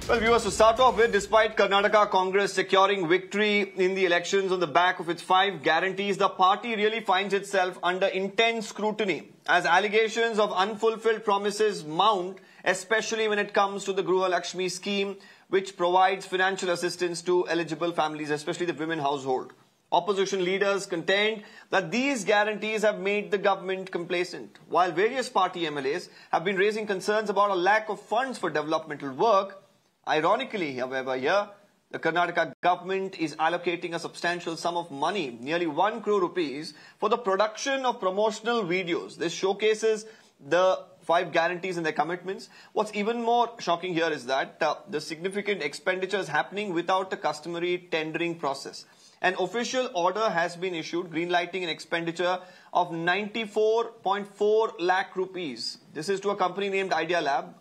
Well, viewers, to start off with, despite Karnataka Congress securing victory in the elections on the back of its 5 guarantees, the party really finds itself under intense scrutiny as allegations of unfulfilled promises mount, especially when it comes to the Gruha Lakshmi scheme, which provides financial assistance to eligible families, especially the women household. Opposition leaders contend that these guarantees have made the government complacent, while various party MLAs have been raising concerns about a lack of funds for developmental work. Ironically, however, here, the Karnataka government is allocating a substantial sum of money, nearly 1 crore rupees, for the production of promotional videos. This showcases the 5 guarantees and their commitments. What's even more shocking here is that the significant expenditure is happening without the customary tendering process. An official order has been issued greenlighting an expenditure of 94.4 lakh rupees. This is to a company named Idea Lab.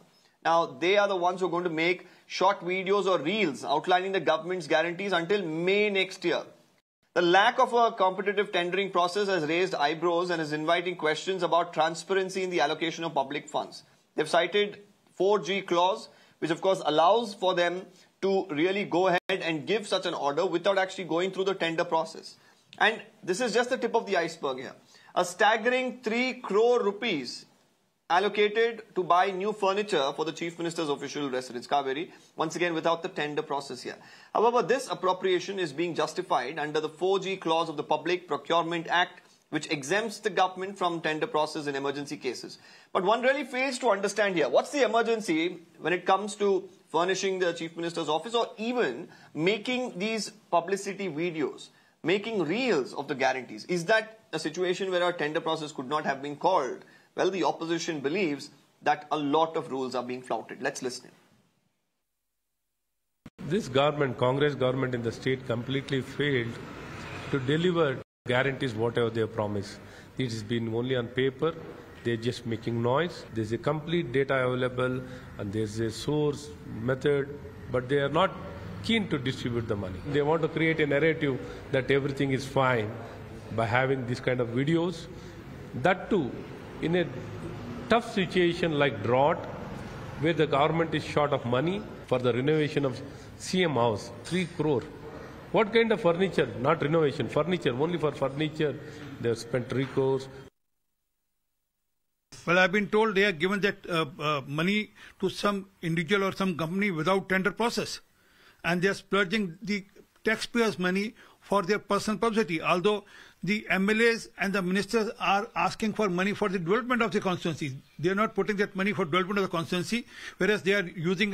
Now, they are the ones who are going to make short videos or reels outlining the government's guarantees until May next year. The lack of a competitive tendering process has raised eyebrows and is inviting questions about transparency in the allocation of public funds. They've cited 4G clause, which of course allows for them to really go ahead and give such an order without actually going through the tender process. And this is just the tip of the iceberg here. A staggering 3 crore rupees allocated to buy new furniture for the Chief Minister's official residence, Kaveri, once again without the tender process here. However, this appropriation is being justified under the 4G clause of the Public Procurement Act, which exempts the government from tender process in emergency cases. But one really fails to understand here, what's the emergency when it comes to furnishing the Chief Minister's office or even making these publicity videos, making reels of the guarantees? Is that a situation where a tender process could not have been called? Well, the opposition believes that a lot of rules are being flouted. Let's listen in. This government, Congress government in the state, completely failed to deliver guarantees whatever they promise. It has been only on paper. They're just making noise. There's a complete data available and there's a source method, but they are not keen to distribute the money. They want to create a narrative that everything is fine by having this kind of videos. That too, in a tough situation like drought, where the government is short of money for the renovation of CM house, 3 crore. What kind of furniture? Not renovation, furniture. Only for furniture, they have spent 3 crores. Well, I've been told they have given that money to some individual or some company without tender process. And they're splurging the taxpayers' money for their personal publicity. Although the MLAs and the ministers are asking for money for the development of the constituency. They are not putting that money for development of the constituency, whereas they are using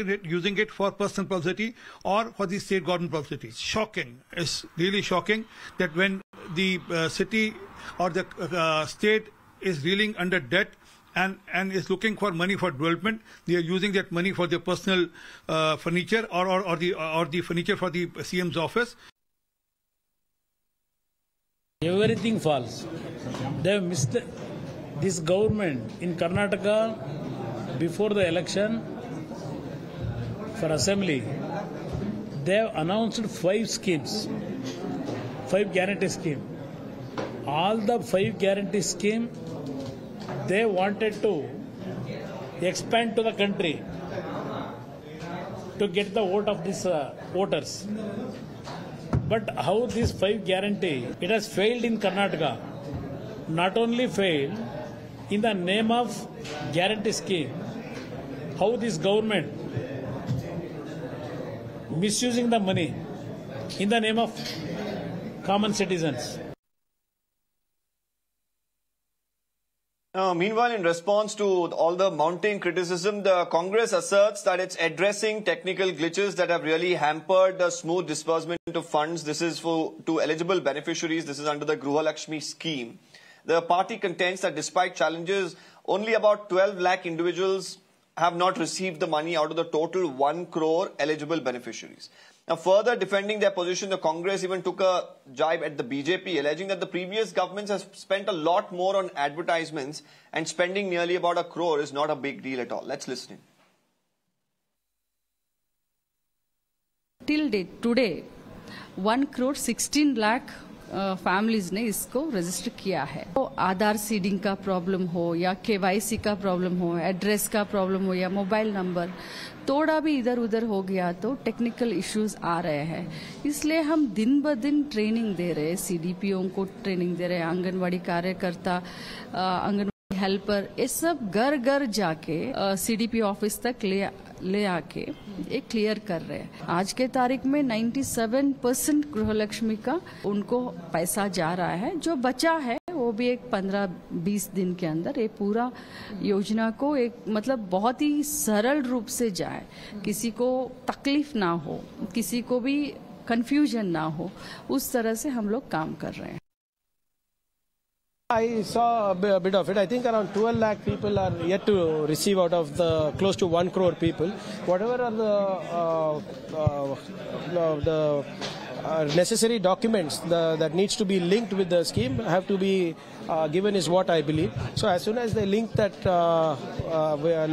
it for personal publicity or for the state government publicity. It's shocking. It's really shocking that when the city or the state is reeling under debt and is looking for money for development, they are using that money for their personal furniture or the furniture for the CM's office. Everything false. They have missed this government in Karnataka before the election for assembly. They have announced 5 schemes, 5 guarantee schemes. All the 5 guarantee schemes, they wanted to expand to the country to get the vote of these voters. But how this 5 guarantee, it has failed in Karnataka. Not only failed, in the name of guarantee scheme, how this government misusing the money in the name of common citizens. Meanwhile, in response to all the mounting criticism, the Congress asserts that it's addressing technical glitches that have really hampered the smooth disbursement of funds. This is to eligible beneficiaries. This is under the Gruha Lakshmi scheme. The party contends that despite challenges, only about 12 lakh individuals have not received the money out of the total 1 crore eligible beneficiaries. Now, further defending their position, the Congress even took a jibe at the BJP, alleging that the previous governments have spent a lot more on advertisements and spending nearly about 1 crore is not a big deal at all. Let's listen in. Till date, today, 1 crore 16 lakh families ने इसको register किया है। तो आधार seeding का problem हो या KYC का problem हो, एड्रेस का प्रॉब्लम हो या मोबाइल नंबर थोड़ा भी इधर उधर हो गया तो टेक्निकल इश्यूज आ रहे हैं। इसलिए हम दिन ब दिन ट्रेनिंग दे रहे हैं, सीडीपीओ को ट्रेनिंग दे रहे हैं, आंगनवाड़ी कार्यकर्ता, आंगनवाड़ी हेल्पर, ये सब घर घर जाके सीडीपी ऑफिस तक ले आके ये क्लियर कर रहे हैं। आज के तारीख में 97% गृहलक्ष्मी का उनको पैसा जा रहा है। जो बचा है वो भी एक 15-20 दिन के अंदर ये पूरा योजना को एक मतलब बहुत ही सरल रूप से जाए, किसी को तकलीफ ना हो, किसी को भी कंफ्यूजन ना हो, उस तरह से हम लोग काम कर रहे हैं। I saw a bit of it. I think around 12 lakh people are yet to receive out of the close to 1 crore people. Whatever are the necessary documents that needs to be linked with the scheme have to be given is what I believe. So as soon as they link that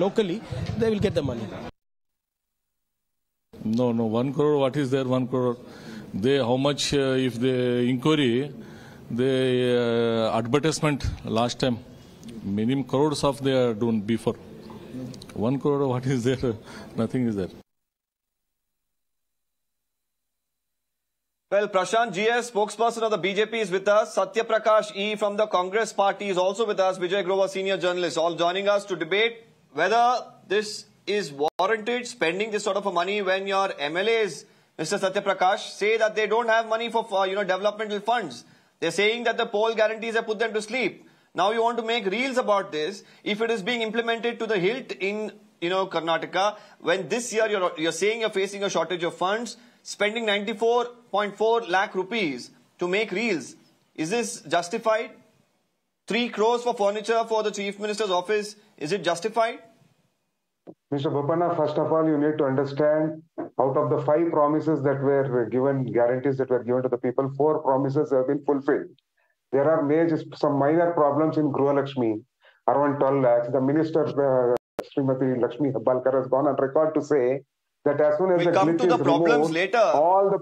locally, they will get the money. No, 1 crore, what is there 1 crore? How much if they inquiry, the advertisement last time, minimum crores of they are done before. 1 crore, what is there? Nothing is there. Well, Prashanth G, spokesperson of the BJP, is with us. Satya Prakash E from the Congress party is also with us. Vijay Grover, senior journalist, all joining us to debate whether this is warranted, spending this sort of a money when your MLAs, Mr. Satya Prakash, say that they don't have money for developmental funds. They're saying that the poll guarantees have put them to sleep. Now you want to make reels about this. If it is being implemented to the hilt in, Karnataka, when this year you're saying you're facing a shortage of funds, spending 94.4 lakh rupees to make reels. Is this justified? 3 crores for furniture for the Chief Minister's office. Is it justified? Mr. Bopana, first of all, you need to understand, out of the 5 promises that were given, guarantees that were given to the people, 4 promises have been fulfilled. There are some minor problems in Gೃಹಲಕ್ಷ್ಮಿ, around 12 lakhs. The minister, Srimati Lakshmi Hebbalkar, has gone on record to say that as soon as we'll come to the problems later.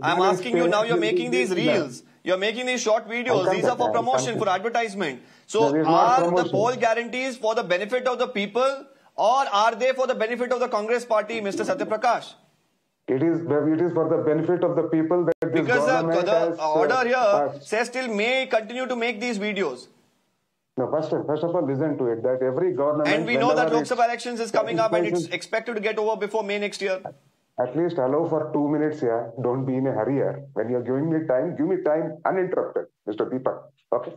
I'm asking you now, you're making these reels. You're making these short videos. These are for promotion, for advertisement. So are the poll guarantees for the benefit of the people, or are they for the benefit of the Congress party, Mr. Satya Prakash? It is for the benefit of the people that this because government the order here says still may continue to make these videos. No, first of all, listen to it, that every government... And we know that Lok Sabha elections is coming up and it's expected to get over before May next year. At least allow for 2 minutes here. Don't be in a hurry here. When you're giving me time, give me time uninterrupted, Mr. Deepak. Okay?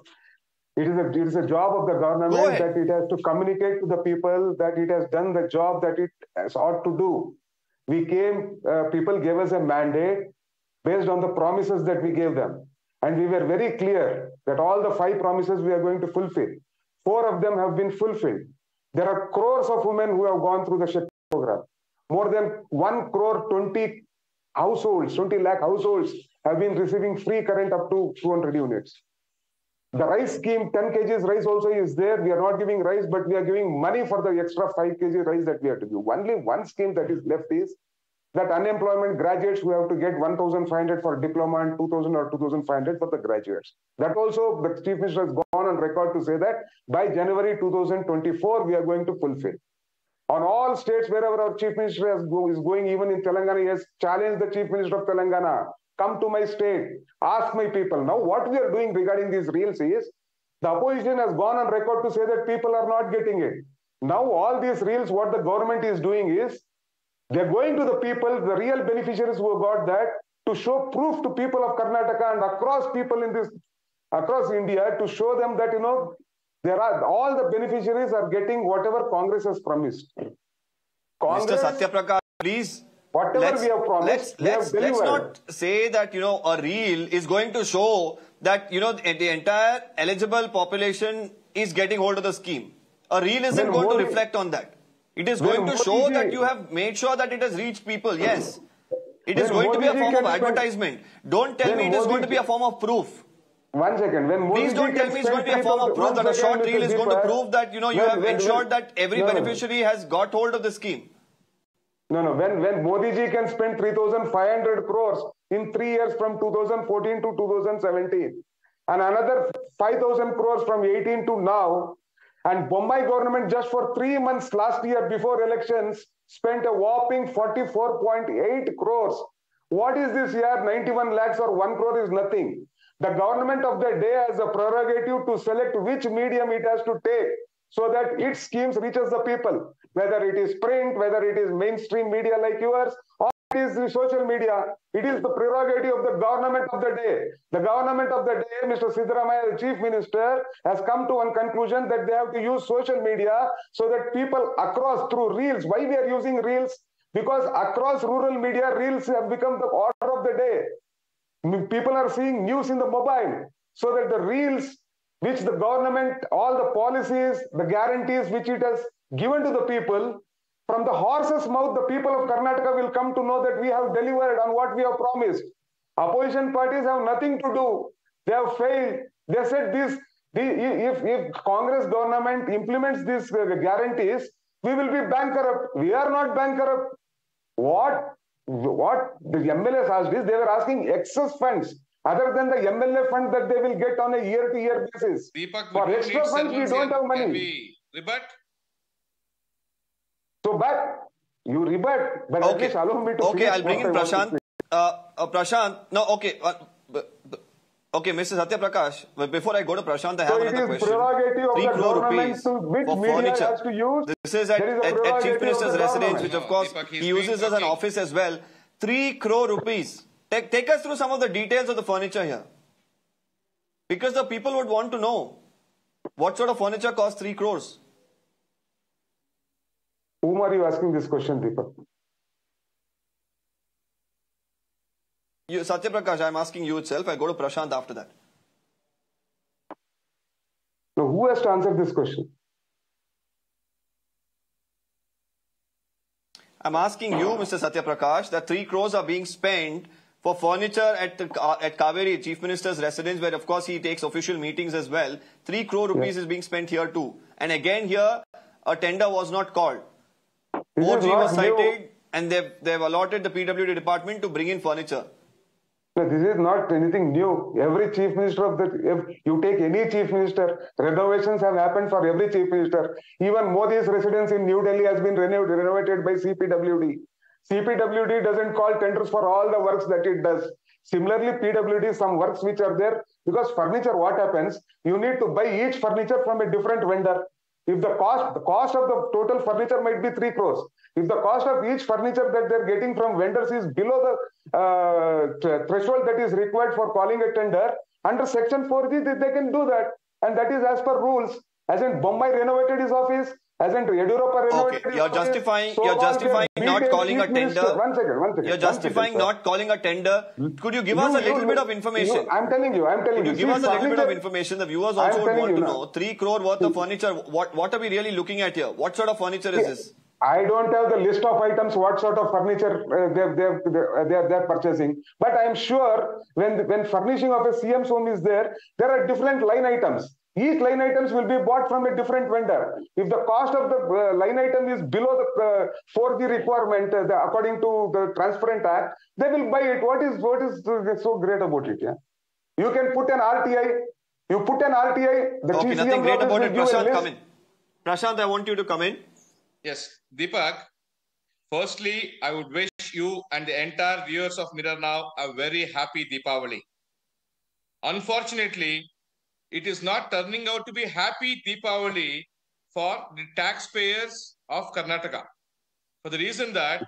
It is a job of the government that it has to communicate to the people that it has done the job that it has ought to do. People gave us a mandate based on the promises that we gave them. And we were very clear that all the 5 promises we are going to fulfill. 4 of them have been fulfilled. There are crores of women who have gone through the Shakti program. More than 1 crore 20 lakh households have been receiving free current up to 200 units. The rice scheme, 10 kgs rice also is there. We are not giving rice, but we are giving money for the extra 5 kg rice that we have to give. Only one scheme that is left is that unemployment graduates who have to get 1,500 for diploma and 2,000 or 2,500 for the graduates. That also, the Chief Minister has gone on record to say that by January 2024, we are going to fulfill. On all states, wherever our Chief Minister is going, even in Telangana, he has challenged the Chief Minister of Telangana. Come to my state, ask my people. Now, what we are doing regarding these reels is, the opposition has gone on record to say that people are not getting it. Now, all these reels, what the government is doing is, they're going to the people, the real beneficiaries who have got that, to show proof to people of Karnataka and across people across India, to show them that, all the beneficiaries are getting whatever Congress has promised. Mr. Satya Prakash, please. Whatever we have promised, let's not say that, a reel is going to show that, the entire eligible population is getting hold of the scheme. A reel isn't going to reflect on that. It is going to show that you have made sure that it has reached people. Yes. It is going to be a form of advertisement. Don't tell me it is going to be a form of proof. 1 second. Please don't tell me it's going to be a form of proof that a short reel is going to prove that, you have ensured that every beneficiary has got hold of the scheme. No. When Modi ji can spend 3,500 crores in 3 years from 2014 to 2017, and another 5,000 crores from 18 to now. And Bombay government just for 3 months last year before elections spent a whopping 44.8 crores. What is this year? 91 lakhs or 1 crore is nothing. The government of the day has a prerogative to select which medium it has to take so that its schemes reaches the people, whether it is print, whether it is mainstream media like yours, or it is the social media. It is the prerogative of the government of the day. The government of the day, Mr. Siddaramaiah, the Chief Minister, has come to one conclusion that they have to use social media so that people across through reels. Why we are using reels? Because across rural media, reels have become the order of the day. People are seeing news in the mobile, so that the reels which the government, all the policies, the guarantees which it has given to the people, from the horse's mouth, the people of Karnataka will come to know that we have delivered on what we have promised. Opposition parties have nothing to do. They have failed. They said this, if Congress government implements these guarantees, we will be bankrupt. We are not bankrupt. What the MLAs asked is, they were asking excess funds other than the MLA fund that they will get on a year-to-year basis. Deepak, for extra funds, we don't have money. Can we rebut? So, but you rebut, but at least allow me to Okay, I'll bring in Prashanth. Prashanth, no, okay. Okay, Mr. Satya Prakash, but before I go to Prashanth, I have another question. 3 crore rupees for furniture. This is at Chief Minister's residence, which of course he uses as an office as well. 3 crore rupees. Take us through some of the details of the furniture here. Because the people would want to know what sort of furniture costs 3 crores. Whom are you asking this question, Deepak? Satya Prakash, I'm asking you itself. I go to Prashanth after that. Now, who has to answer this question? I'm asking you, Mr. Satya Prakash, that 3 crores are being spent for furniture at Kaveri, Chief Minister's residence, where of course he takes official meetings as well. 3 crore rupees is being spent here too. And again here, a tender was not called. 4G was cited and they've allotted the PWD department to bring in furniture. No, this is not anything new. Every chief minister of the, if you take any chief minister, renovations have happened for every chief minister. Even Modi's residence in New Delhi has been renovated by CPWD. CPWD doesn't call tenders for all the works that it does. Similarly, PWD, some works which are there, because furniture, what happens? You need to buy each furniture from a different vendor. If the cost of the total furniture might be 3 crores. If the cost of each furniture that they're getting from vendors is below the threshold that is required for calling a tender, under Section 4G, they can do that. And that is as per rules. As in Bombay renovated his office, as in Yediyurappa renovated his You're justifying not calling a tender. One second. You're justifying not calling a tender. Could you give us a little bit of information? I'm telling you. Could you give us a little bit of information? The viewers also would want to know. 3 crore worth of furniture. What are we really looking at here? What sort of furniture is this? I don't have the list of items, what sort of furniture they're purchasing. But I'm sure when furnishing of a CM's home is there are different line items. Each line items will be bought from a different vendor. If the cost of the line item is below the 4G requirement, according to the Transparent Act, they will buy it. What is so great about it? Yeah, you can put an RTI. You put an RTI. The okay, nothing great about it. Prashanth, come in. Prashanth, I want you to come in. Yes, Deepak. Firstly, I would wish you and the entire viewers of Mirror Now a very happy Deepavali. Unfortunately, it is not turning out to be happy Deepavali for the taxpayers of Karnataka. For the reason that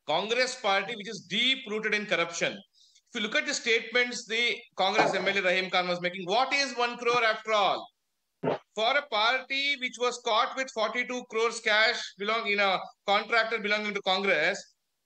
Congress party, which is deep-rooted in corruption. If you look at the statements the Congress MLA Rahim Khan was making, what is 1 crore after all? For a party which was caught with 42 crores cash in a contractor belonging to Congress,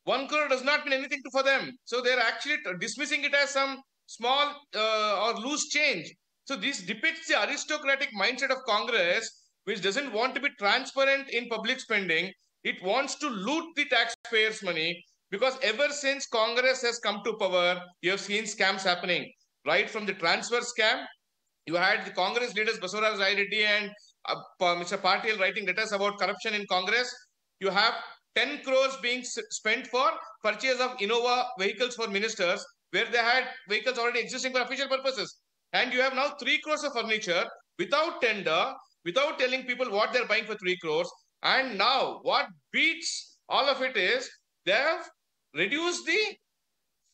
1 crore does not mean anything for them. So they're actually dismissing it as some small or loose change. So this depicts the aristocratic mindset of Congress, which doesn't want to be transparent in public spending. It wants to loot the taxpayers' money, because ever since Congress has come to power, you have seen scams happening. Right from the transfer scam, you had the Congress leaders Basavaraj Reddy and Mr. Patil writing letters about corruption in Congress. You have 10 crores being spent for purchase of Innova vehicles for ministers, where they had vehicles already existing for official purposes. And you have now 3 crores of furniture without tender, without telling people what they're buying for 3 crores. And now what beats all of it is they have reduced the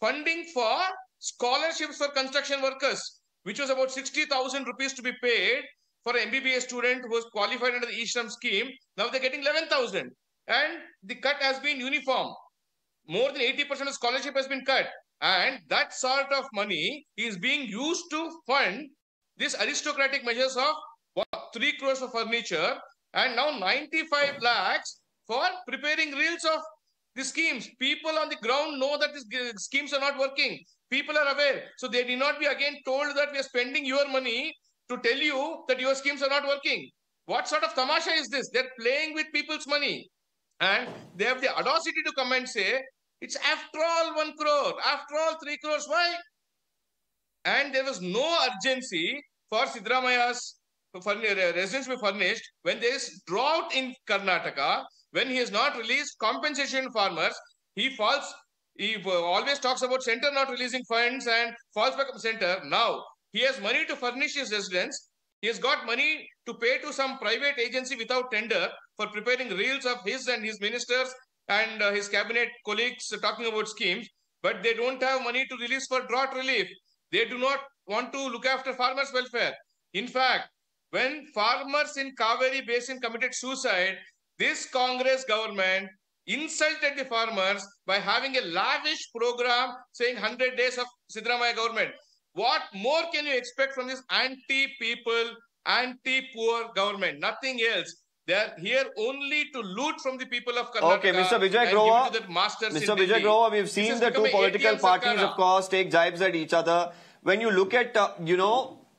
funding for scholarships for construction workers, which was about 60,000 rupees to be paid for an MBBS student who was qualified under the E-Shram scheme. Now they're getting 11,000. And the cut has been uniform. More than 80% of scholarship has been cut. And that sort of money is being used to fund these aristocratic measures of 3 crores of furniture and now 95 lakhs for preparing reels of the schemes. People on the ground know that these schemes are not working. People are aware. So they need not be again told that we are spending your money to tell you that your schemes are not working. What sort of tamasha is this? They're playing with people's money. And they have the audacity to come and say, it's after all 1 crore, after all 3 crores. Why? And there was no urgency for Siddaramaya's residence to be furnished when there is drought in Karnataka, when he has not released compensation farmers. He always talks about center not releasing funds and falls back on center. Now, he has money to furnish his residence. He has got money to pay to some private agency without tender for preparing reels of his and his ministers and his cabinet colleagues talking about schemes. But they don't have money to release for drought relief. They do not want to look after farmers' welfare. In fact, when farmers in Kaveri Basin committed suicide, this Congress government insulted the farmers by having a lavish program saying 100 days of Siddaramaya government. What more can you expect from this anti-people, anti-poor government? Nothing else. They are here only to loot from the people of Karnataka. Okay, Mr. Vijay Grover, we've seen the two political parties, of course, take jibes at each other. When you look at,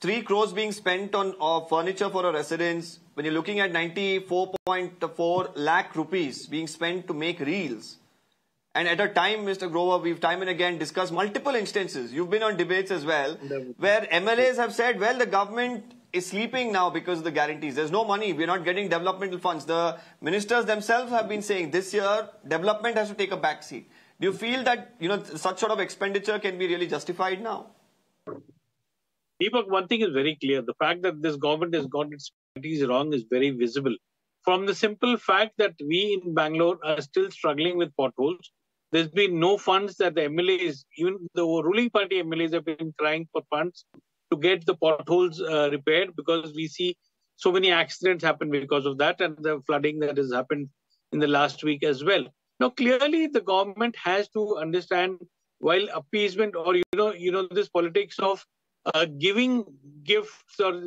3 crores being spent on furniture for a residence, when you're looking at 94.4 lakh rupees being spent to make reels. And at a time, Mr. Grover, we've time and again discussed multiple instances. You've been on debates as well, where MLAs have said, well, the government is sleeping now because of the guarantees. There's no money. We're not getting developmental funds. The ministers themselves have been saying this year, development has to take a back seat. Do you feel that, such sort of expenditure can be really justified now? Deepak, one thing is very clear. The fact that this government has got its priorities wrong is very visible. From the simple fact that we in Bangalore are still struggling with potholes, there's been no funds that the MLAs, even the ruling party MLAs have been crying for funds to get the potholes repaired because we see so many accidents happen because of that and the flooding that has happened in the last week as well. Now, clearly the government has to understand while appeasement or, this politics of giving gifts or,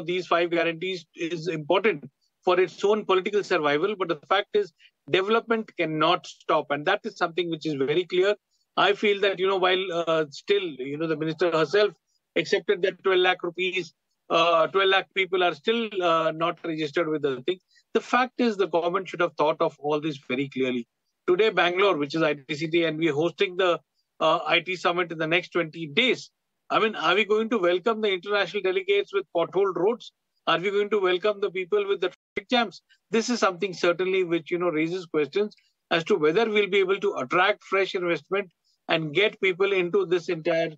these 5 guarantees is important for its own political survival. But the fact is development cannot stop. And that is something which is very clear. I feel that, while still, the minister herself accepted that 12 lakh rupees, 12 lakh people are still not registered with the thing. The fact is the government should have thought of all this very clearly. Today, Bangalore, which is IT city, and we're hosting the IT summit in the next 20 days. I mean, are we going to welcome the international delegates with pothole roads? Are we going to welcome the people with the traffic jams? This is something certainly which, raises questions as to whether we'll be able to attract fresh investment and get people into this entire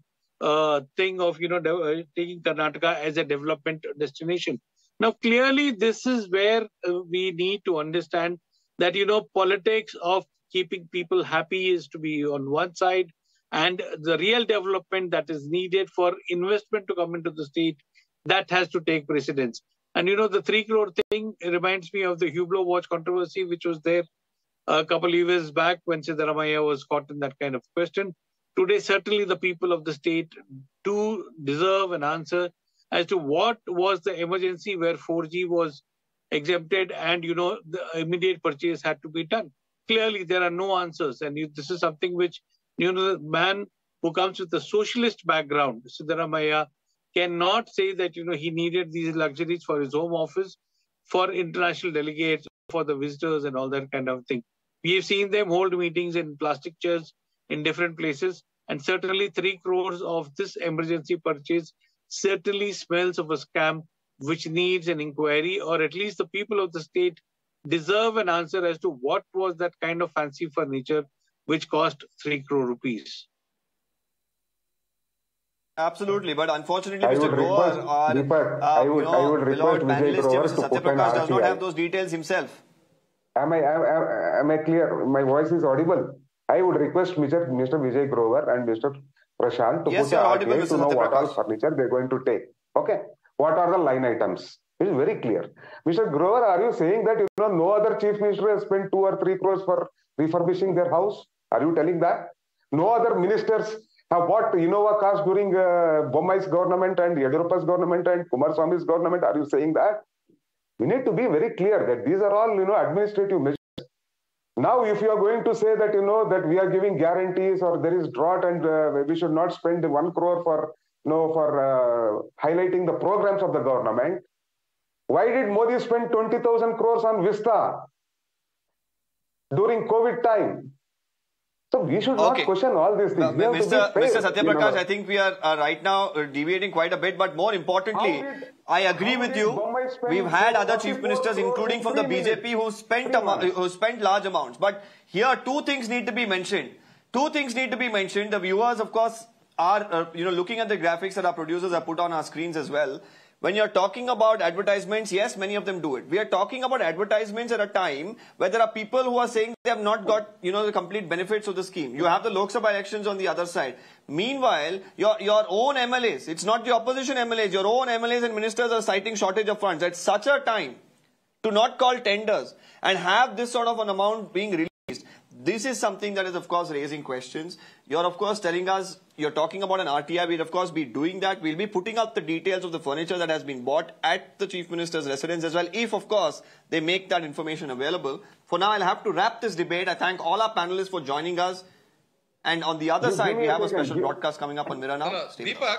thing of, taking Karnataka as a development destination. Now, clearly, this is where we need to understand that, politics of keeping people happy is to be on one side, and the real development that is needed for investment to come into the state, that has to take precedence. And, the 3 crore thing reminds me of the Hublot watch controversy, which was there a couple of years back when Siddaramaya was caught in that kind of question. Today, certainly the people of the state do deserve an answer as to what was the emergency where 4G was exempted and, the immediate purchase had to be done. Clearly, there are no answers. And this is something which, the man who comes with a socialist background, Siddaramaya, cannot say that, he needed these luxuries for his home office, for international delegates, for the visitors and all that kind of thing. We have seen them hold meetings in plastic chairs in different places. And certainly 3 crores of this emergency purchase certainly smells of a scam which needs an inquiry, or at least the people of the state deserve an answer as to what was that kind of fancy furniture which cost 3 crore rupees. Absolutely, but unfortunately, I Mr. would Grover, request, our Deepak, I would request beloved Vijay panelist, Grover Mr. to put an Satyaprakash, does not RTI. have those details himself. Am I clear? My voice is audible. I would request Mr. Vijay Grover and Mr. Prashanth to Yes, put the you're audible, RTI Mr. to know what all Satyaprakash. furniture they're going to take. Okay? What are the line items? It is very clear. Mr. Grover, are you saying that no other chief minister has spent 2 or 3 crores for refurbishing their house? Are you telling that? No other ministers have bought Innova cars during Bommai's government and Yediyurappa's government and Kumaraswamy's government. Are you saying that? We need to be very clear that these are all administrative measures. Now, if you are going to say that that we are giving guarantees or there is drought and we should not spend 1 crore for highlighting the programs of the government, why did Modi spend 20,000 crores on Vista during COVID time? So we should not question all these things. Mr. Satyaprakash, I think we are right now deviating quite a bit, but more importantly, I agree with you. We've had other chief ministers, including from the BJP, who spent large amounts. But here, 2 things need to be mentioned. 2 things need to be mentioned. The viewers, of course, are looking at the graphics that our producers have put on our screens as well. When you're talking about advertisements, yes, many of them do it. We are talking about advertisements at a time where there are people who are saying they have not got, the complete benefits of the scheme. You have the Lok Sabha elections on the other side. Meanwhile, your own MLAs, it's not the opposition MLAs, your own MLAs and ministers are citing shortage of funds. At such a time, to not call tenders and have this sort of an amount being released, this is something that is, of course, raising questions. You're, of course, telling us, you're talking about an RTI. We'll, of course, be doing that. We'll be putting up the details of the furniture that has been bought at the Chief Minister's residence as well, if, of course, they make that information available. For now, I'll have to wrap this debate. I thank all our panelists for joining us. And on the other side, we have a special broadcast coming up on Mirror now. Deepak,